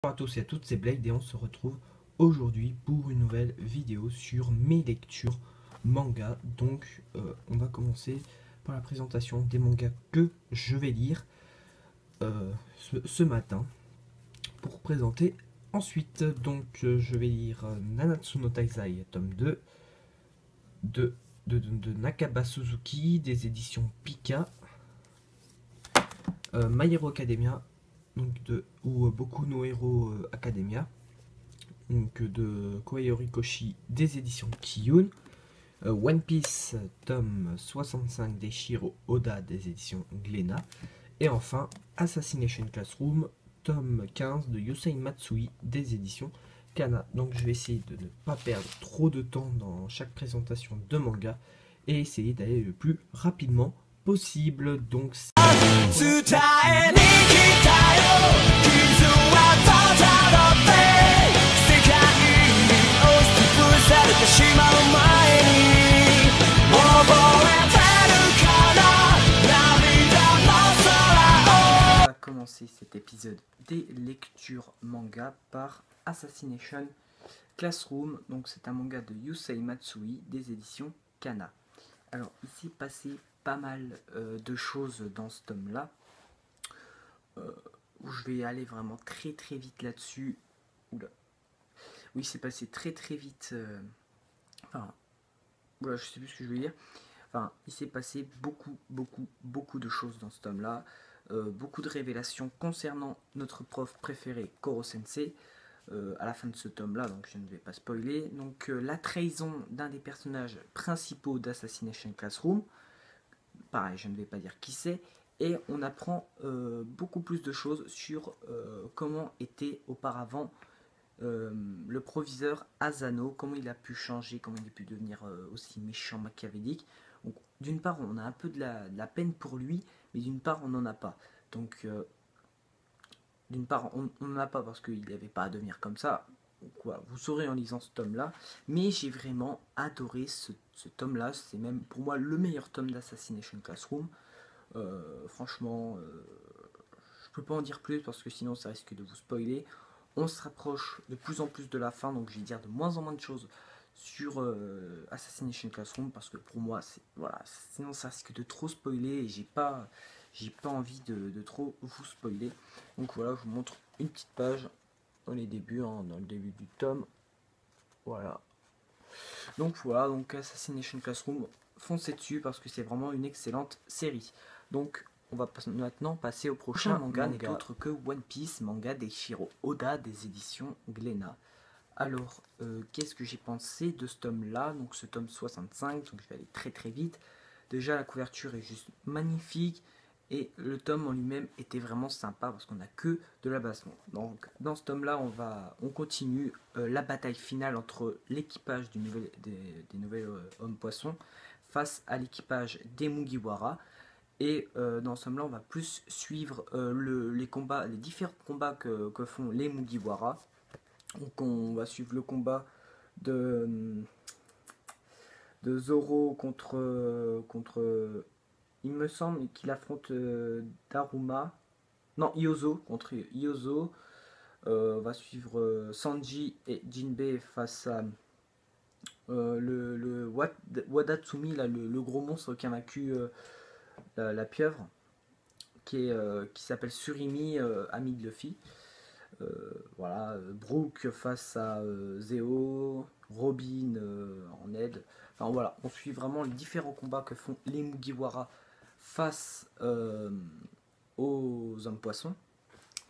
Bonjour à tous et à toutes, c'est Blade et on se retrouve aujourd'hui pour une nouvelle vidéo sur mes lectures manga. Donc on va commencer par la présentation des mangas que je vais lire ce matin pour présenter ensuite. Donc je vais lire Nanatsu no Taizai tome 2 de Nakaba Suzuki des éditions Pika, My Hero Academia ou Boku no Hero Academia donc de Kohei Horikoshi des éditions Kiyun, One Piece tome 65 des Shiro Oda des éditions Glénat, et enfin Assassination Classroom tome 15 de Yusei Matsui des éditions Kana. Donc je vais essayer de ne pas perdre trop de temps dans chaque présentation de manga et essayer d'aller le plus rapidement possible. Donc on va commencer cet épisode des lectures manga par Assassination Classroom. Donc c'est un manga de Yusei Matsui des éditions Kana. Alors il s'est passé pas mal de choses dans ce tome là où je vais aller vraiment très vite là-dessus. Oula. Oui, c'est passé très vite. Enfin, voilà, je sais plus ce que je veux dire. Enfin, il s'est passé beaucoup de choses dans ce tome-là. Beaucoup de révélations concernant notre prof préféré, Koro Sensei, à la fin de ce tome-là, donc je ne vais pas spoiler. Donc, la trahison d'un des personnages principaux d'Assassination Classroom. Pareil, je ne vais pas dire qui c'est. Et on apprend beaucoup plus de choses sur comment était auparavant le proviseur Asano, comment il a pu changer, comment il a pu devenir aussi méchant, machiavélique. Donc, d'une part, on a un peu de la peine pour lui, mais d'une part, on n'en a pas. Donc, d'une part, on n'en a pas parce qu'il n'avait pas à devenir comme ça. Donc, voilà, vous saurez en lisant ce tome-là. Mais j'ai vraiment adoré ce tome-là. C'est même pour moi le meilleur tome d'Assassination Classroom. Franchement, je peux pas en dire plus parce que sinon ça risque de vous spoiler. On se rapproche de plus en plus de la fin, donc je vais dire de moins en moins de choses sur Assassination Classroom parce que pour moi, voilà, sinon ça risque de trop spoiler et j'ai pas envie de trop vous spoiler. Donc voilà, je vous montre une petite page dans les débuts, dans le début du tome. Voilà. Donc voilà, donc Assassination Classroom, foncez dessus parce que c'est vraiment une excellente série. Donc on va maintenant passer au prochain manga, n'est autre que One Piece, manga des Shiro Oda des éditions Glénat. Alors, qu'est-ce que j'ai pensé de ce tome-là? Donc ce tome 65, donc je vais aller très vite. Déjà la couverture est juste magnifique et le tome en lui-même était vraiment sympa parce qu'on n'a que de l'abassement. Donc dans ce tome-là, on continue la bataille finale entre l'équipage des nouvelles hommes poissons face à l'équipage des Mugiwara. Et dans ce tome-là, on va plus suivre les différents combats que font les Mugiwara. Donc on va suivre le combat de Zoro contre il me semble qu'il affronte Daruma. Non, Iyozo contre Iyozo. On va suivre Sanji et Jinbei face à le Wadatsumi, là, le gros monstre qui a vaincu la pieuvre, qui s'appelle Surimi, ami de Luffy. Voilà, Brook face à Zeo, Robin en aide. Enfin voilà, on suit vraiment les différents combats que font les Mugiwara face aux hommes poissons,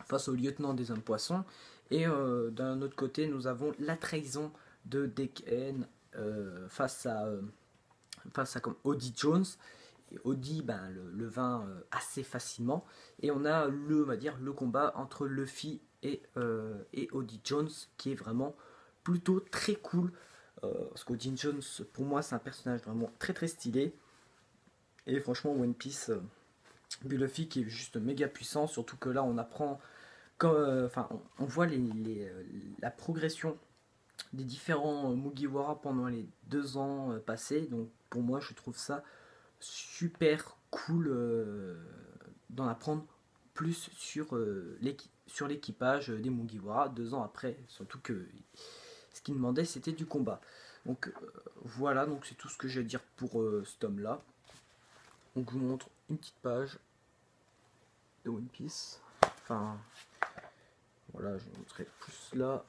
face au lieutenant des hommes poissons. Et d'un autre côté, nous avons la trahison de Decken face à comme Odie Jones. Et Odie le vainc assez facilement. Et on a on va dire, le combat entre Luffy et Odie Jones qui est vraiment plutôt très cool. Parce qu'Odie Jones, pour moi, c'est un personnage vraiment très stylé. Et franchement, One Piece, Luffy qui est juste méga puissant. Surtout que là, on apprend, on voit la progression des différents Mugiwara pendant les 2 ans passés. Donc pour moi, je trouve ça super cool d'en apprendre plus sur sur l'équipage des Mugiwara 2 ans après. Surtout que ce qu'il demandait c'était du combat. Donc voilà, donc c'est tout ce que j'ai à dire pour ce tome là. Donc je vous montre une petite page de One Piece. Enfin voilà, je vous montrerai plus là.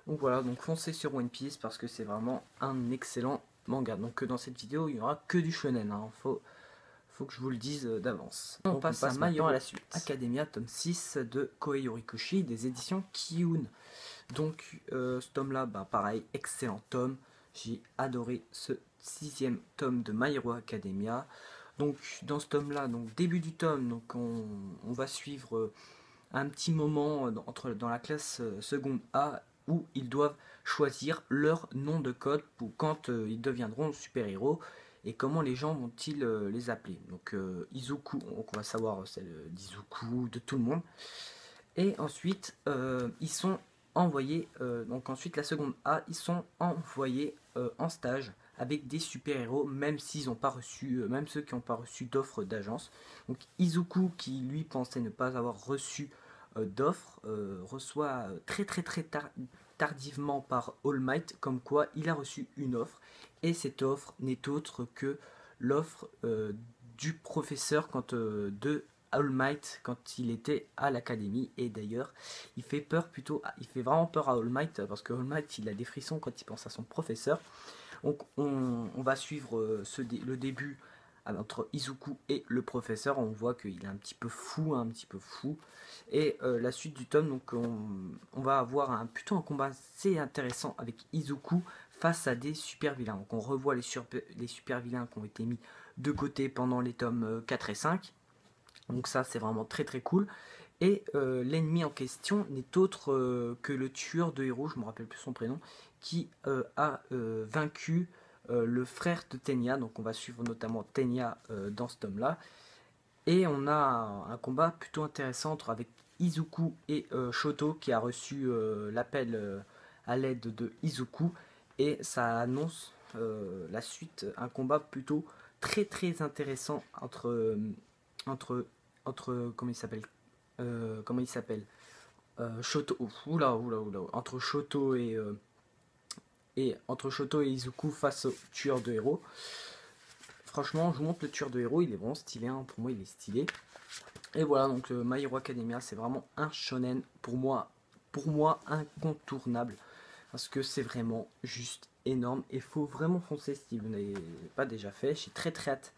Donc voilà, donc foncez sur One Piece parce que c'est vraiment un excellent manga. Donc dans cette vidéo il n'y aura que du shonen, hein. Faut que je vous le dise d'avance. On passe à My Hero Academia tome 6 de Kohei Horikoshi des éditions Kiun. Donc ce tome là, bah, pareil, excellent tome. J'ai adoré ce 6e tome de My Hero Academia. Donc dans ce tome là, donc début du tome, donc on va suivre un petit moment dans la classe seconde A où ils doivent choisir leur nom de code pour quand ils deviendront super-héros et comment les gens vont-ils les appeler. Donc Izuku, donc on va savoir celle d'Izuku, de tout le monde. Et ensuite ils sont envoyés, donc ensuite la seconde A, ils sont envoyés en stage avec des super-héros, même s'ils n'ont pas reçu, même ceux qui n'ont pas reçu d'offre d'agence. Donc Izuku, qui lui pensait ne pas avoir reçu d'offre, reçoit très tardivement par All Might, comme quoi il a reçu une offre, et cette offre n'est autre que l'offre du professeur de All Might quand il était à l'académie. Et d'ailleurs il fait vraiment peur à All Might parce que All Might il a des frissons quand il pense à son professeur. Donc on va suivre le début entre Izuku et le professeur. On voit qu'il est un petit peu fou, et la suite du tome, donc on va avoir plutôt un combat assez intéressant avec Izuku face à des super vilains. Donc on revoit les super vilains qui ont été mis de côté pendant les tomes 4 et 5. Donc ça c'est vraiment très cool. Et l'ennemi en question n'est autre que le tueur de héros, je me rappelle plus son prénom, qui a vaincu le frère de Tenya. Donc on va suivre notamment Tenya dans ce tome là. Et on a un combat plutôt intéressant avec Izuku et Shoto, qui a reçu l'appel à l'aide de Izuku. Et ça annonce la suite, un combat plutôt très intéressant entre comment il s'appelle Shoto, entre Shoto et Izuku face au tueur de héros. Franchement, je vous montre le tueur de héros, il est vraiment stylé, hein. Pour moi il est stylé. Et voilà, donc My Hero Academia, c'est vraiment un shonen pour moi incontournable, parce que c'est vraiment juste énorme et faut vraiment foncer si vous n'avez pas déjà fait. J'ai très hâte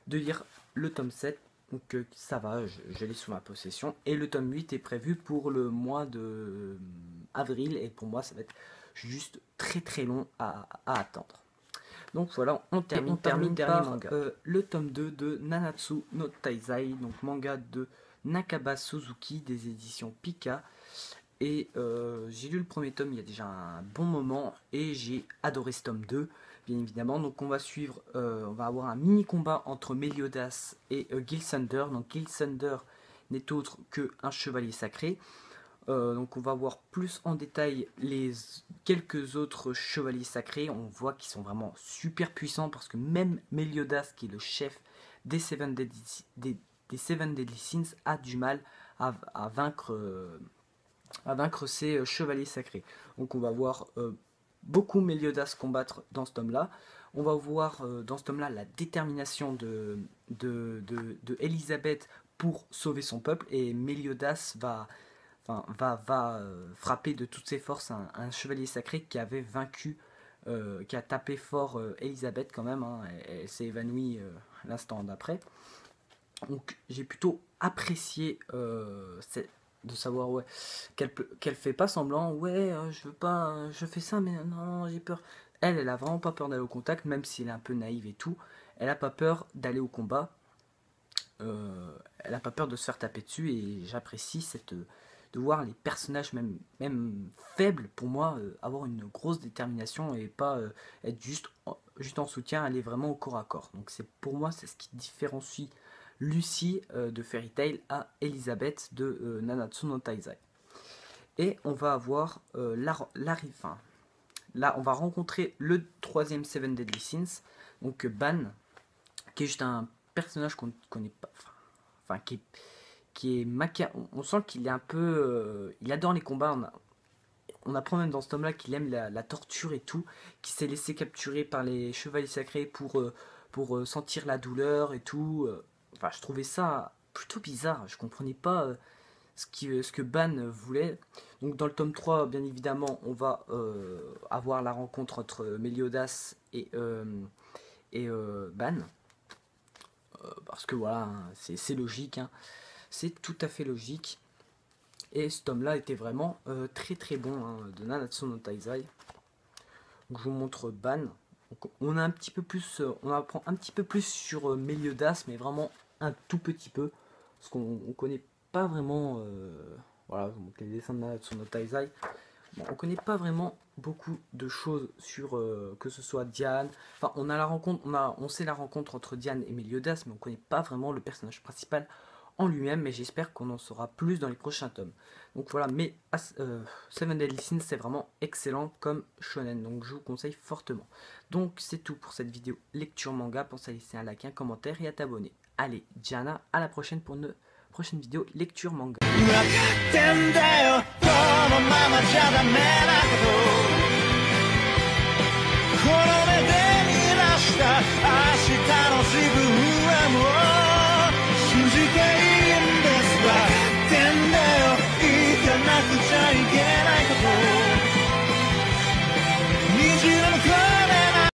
de lire le tome 7. Donc ça va, je l'ai sous ma possession. Et le tome 8 est prévu pour le mois de avril. Et pour moi, ça va être juste très long à attendre. Donc voilà, on termine par le tome 2 de Nanatsu no Taizai. Donc manga de Nakaba Suzuki des éditions Pika. Et j'ai lu le premier tome il y a déjà un bon moment. Et j'ai adoré ce tome 2. Bien évidemment, donc on va suivre, on va avoir un mini combat entre Meliodas et Gilsunder. Donc Gilsunder n'est autre qu'un chevalier sacré. Donc on va voir plus en détail les quelques autres chevaliers sacrés. On voit qu'ils sont vraiment super puissants parce que même Meliodas, qui est le chef des Seven Deadly Sins, a du mal à vaincre ces chevaliers sacrés. Donc on va voir beaucoup Meliodas combattre dans ce tome là. On va voir dans ce tome là la détermination de Elisabeth pour sauver son peuple, et Meliodas va frapper de toutes ses forces un chevalier sacré qui avait vaincu, qui a tapé fort Elisabeth quand même, hein. Elle s'est évanouie l'instant d'après. Donc j'ai plutôt apprécié de savoir qu'elle fait pas semblant, je veux pas, je fais ça mais non j'ai peur. Elle a vraiment pas peur d'aller au contact, même si elle est un peu naïve et tout. Elle a pas peur d'aller au combat, elle a pas peur de se faire taper dessus, et j'apprécie de voir les personnages même faibles, pour moi, avoir une grosse détermination et pas être juste en soutien, aller vraiment au corps à corps. Donc pour moi c'est ce qui différencie Lucy de Fairy Tail à Elisabeth de Nanatsu no Taizai. Et on va avoir là on va rencontrer le troisième Seven Deadly Sins, donc Ban, qui est juste un personnage qu'on ne connaît pas, qui qui est on sent qu'il est un peu... il adore les combats. On apprend même dans ce tome-là qu'il aime la torture et tout, qu'il s'est laissé capturer par les chevaliers sacrés pour sentir la douleur et tout. Enfin, je trouvais ça plutôt bizarre. Je comprenais pas ce que Ban voulait. Donc dans le tome 3, bien évidemment, on va avoir la rencontre entre Meliodas et Ban. Parce que voilà, hein, c'est logique. Hein. C'est tout à fait logique. Et ce tome-là était vraiment très très bon, hein, de Nanatsu no Taizai. Donc je vous montre Ban. Donc, on a un petit peu plus, on apprend un petit peu plus sur Meliodas, mais vraiment un tout petit peu, parce qu'on connaît pas vraiment. Voilà, je vous montre les dessins de Nanatsu no Taizai. Bon, on connaît pas vraiment beaucoup de choses sur que ce soit Diane. Enfin, on a la rencontre, on sait la rencontre entre Diane et Meliodas, mais on connaît pas vraiment le personnage principal en lui-même, mais j'espère qu'on en saura plus dans les prochains tomes. Donc voilà, mais Seven Deadly Sins, c'est vraiment excellent comme shonen, donc je vous conseille fortement. Donc c'est tout pour cette vidéo lecture manga, pensez à laisser un like, un commentaire et à t'abonner. Allez, Diana, à la prochaine pour une prochaine vidéo lecture manga.